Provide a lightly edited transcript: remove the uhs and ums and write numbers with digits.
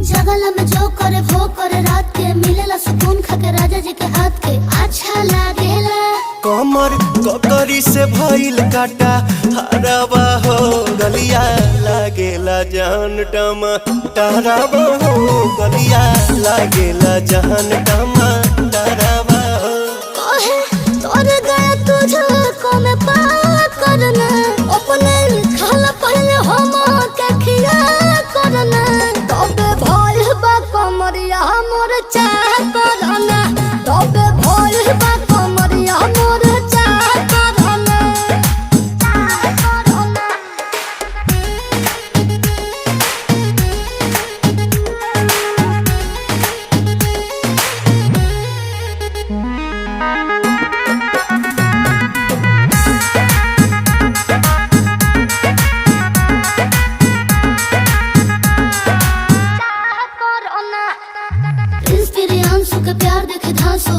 जगला में जो करे वो करे रात के मिलेला सुकून खाके राजा जी के हाथ के अच्छा लागेला। कमर ककरी से भइल काटा हराबा हो गलिया लागेला जान टमाटराबा हो गलिया लागेला जान टमाटराबा हो। कहे तोर गया तुझको मैं पार करना अपने खाला पहले हम के खिया करना तबे भइल बा कमरिया मोर चाह करना तबे भइल बा कमरिया मोर चाह करना चाह करना। प्रिंस तेरे आंसू के प्यार देखे धांसो